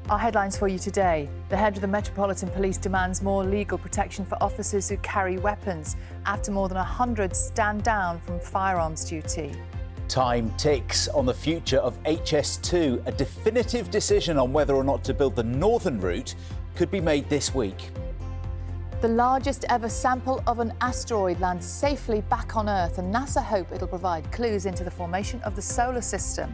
Our headlines for you today. The head of the Metropolitan Police demands more legal protection for officers who carry weapons after more than 100 stand down from firearms duty. Time ticks on the future of HS2. A definitive decision on whether or not to build the northern route could be made this week. The largest ever sample of an asteroid lands safely back on Earth, and NASA hope it'll provide clues into the formation of the solar system.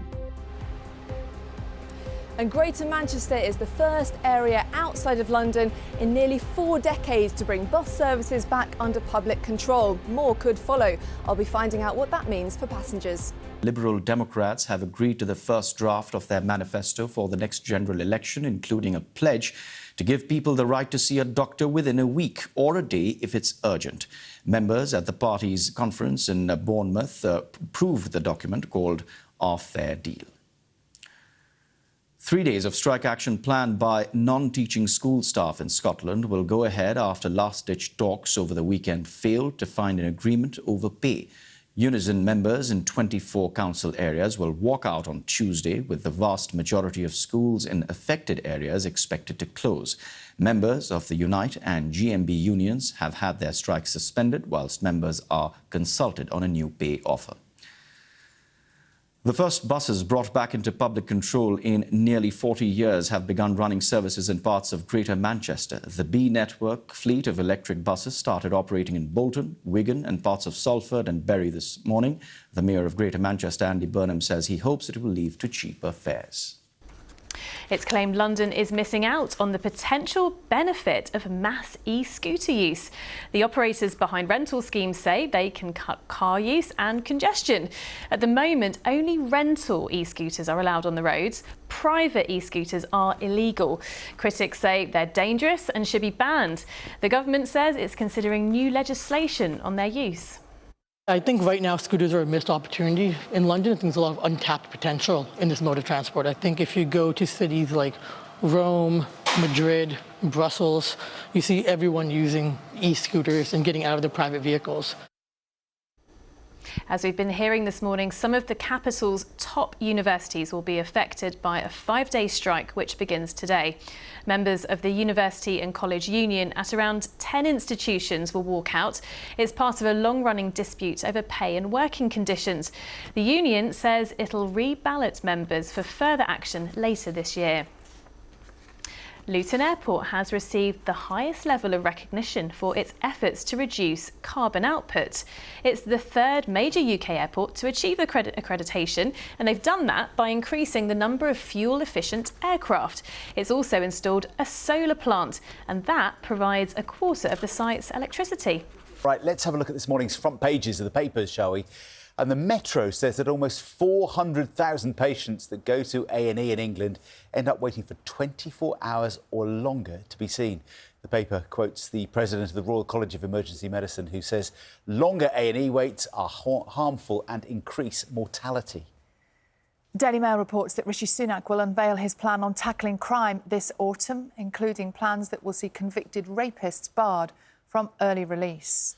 And Greater Manchester is the first area outside of London in nearly 4 decades to bring bus services back under public control. More could follow. I'll be finding out what that means for passengers. Liberal Democrats have agreed to the first draft of their manifesto for the next general election, including a pledge to give people the right to see a doctor within a week or a day if it's urgent. Members at the party's conference in Bournemouth approved the document called Our Fair Deal. 3 days of strike action planned by non-teaching school staff in Scotland will go ahead after last-ditch talks over the weekend failed to find an agreement over pay. Unison members in 24 council areas will walk out on Tuesday, with the vast majority of schools in affected areas expected to close. Members of the Unite and GMB unions have had their strikes suspended, whilst members are consulted on a new pay offer. The first buses brought back into public control in nearly 40 years have begun running services in parts of Greater Manchester. The B Network fleet of electric buses started operating in Bolton, Wigan and parts of Salford and Bury this morning. The Mayor of Greater Manchester, Andy Burnham, says he hopes it will lead to cheaper fares. It's claimed London is missing out on the potential benefit of mass e-scooter use. The operators behind rental schemes say they can cut car use and congestion. At the moment, only rental e-scooters are allowed on the roads. Private e-scooters are illegal. Critics say they're dangerous and should be banned. The government says it's considering new legislation on their use. I think right now scooters are a missed opportunity in London. I think there's a lot of untapped potential in this mode of transport. I think if you go to cities like Rome, Madrid, Brussels, you see everyone using e-scooters and getting out of their private vehicles. As we've been hearing this morning, some of the capital's top universities will be affected by a 5-day strike which begins today. Members of the University and College Union at around 10 institutions will walk out. It's part of a long-running dispute over pay and working conditions. The union says it'll re-ballot members for further action later this year. Luton Airport has received the highest level of recognition for its efforts to reduce carbon output. It's the third major UK airport to achieve accreditation, and they've done that by increasing the number of fuel-efficient aircraft. It's also installed a solar plant, and that provides a quarter of the site's electricity. Right, let's have a look at this morning's front pages of the papers, shall we? And the Metro says that almost 400,000 patients that go to A&E in England end up waiting for 24 hours or longer to be seen. The paper quotes the president of the Royal College of Emergency Medicine, who says longer A&E waits are harmful and increase mortality. Daily Mail reports that Rishi Sunak will unveil his plan on tackling crime this autumn, including plans that will see convicted rapists barred from early release.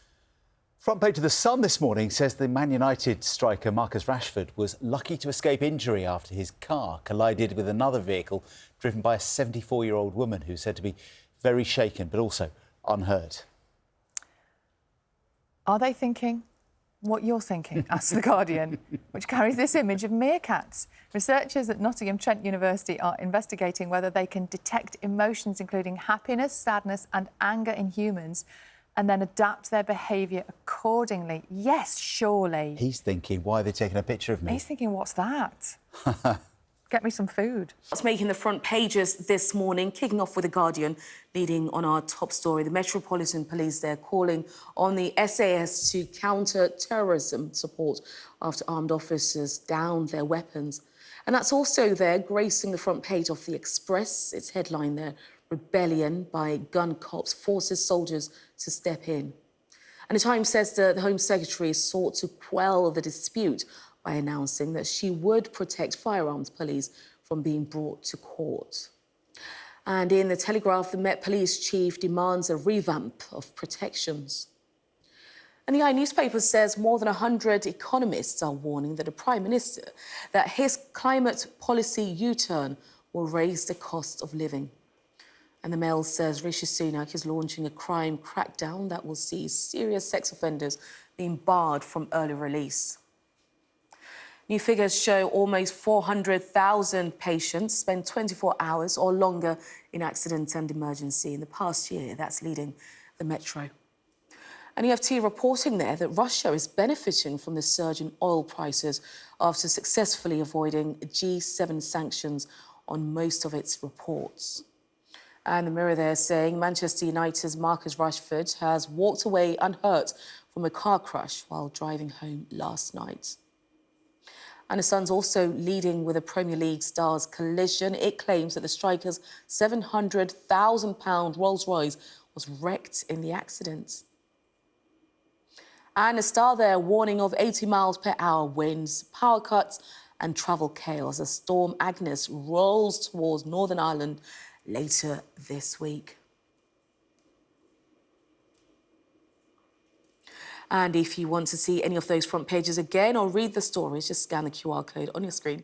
Front page of The Sun this morning says the Man United striker Marcus Rashford was lucky to escape injury after his car collided with another vehicle driven by a 74-year-old woman who's said to be very shaken but also unhurt. Are they thinking what you're thinking? Asks The Guardian, which carries this image of meerkats. Researchers at Nottingham Trent University are investigating whether they can detect emotions including happiness, sadness and anger in humans and then adapt their behaviour accordingly. Yes, surely. He's thinking, why are they taking a picture of me? He's thinking, what's that? Get me some food. What's making the front pages this morning, kicking off with The Guardian, leading on our top story. The Metropolitan Police, they're calling on the SAS to counter terrorism support after armed officers downed their weapons. And that's also there, gracing the front page of The Express. Its headline there, rebellion by gun cops forces soldiers to step in. And The Times says the Home Secretary sought to quell the dispute by announcing that she would protect firearms police from being brought to court. And in The Telegraph, the Met Police Chief demands a revamp of protections. And the newspaper says more than 100 economists are warning that the Prime Minister, that his climate policy U-turn will raise the cost of living. And the Mail says Rishi Sunak is launching a crime crackdown that will see serious sex offenders being barred from early release. New figures show almost 400,000 patients spend 24 hours or longer in accident and emergency in the past year. That's leading the Metro. And EFT reporting there that Russia is benefiting from the surge in oil prices after successfully avoiding G7 sanctions on most of its reports. And the Mirror there saying Manchester United's Marcus Rashford has walked away unhurt from a car crash while driving home last night. And the Sun's also leading with a Premier League stars collision. It claims that the striker's £700,000 Rolls-Royce was wrecked in the accident. And a Star there warning of 80 miles per hour winds, power cuts and travel chaos as Storm Agnes rolls towards Northern Ireland later this week. And if you want to see any of those front pages again or read the stories, just scan the QR code on your screen.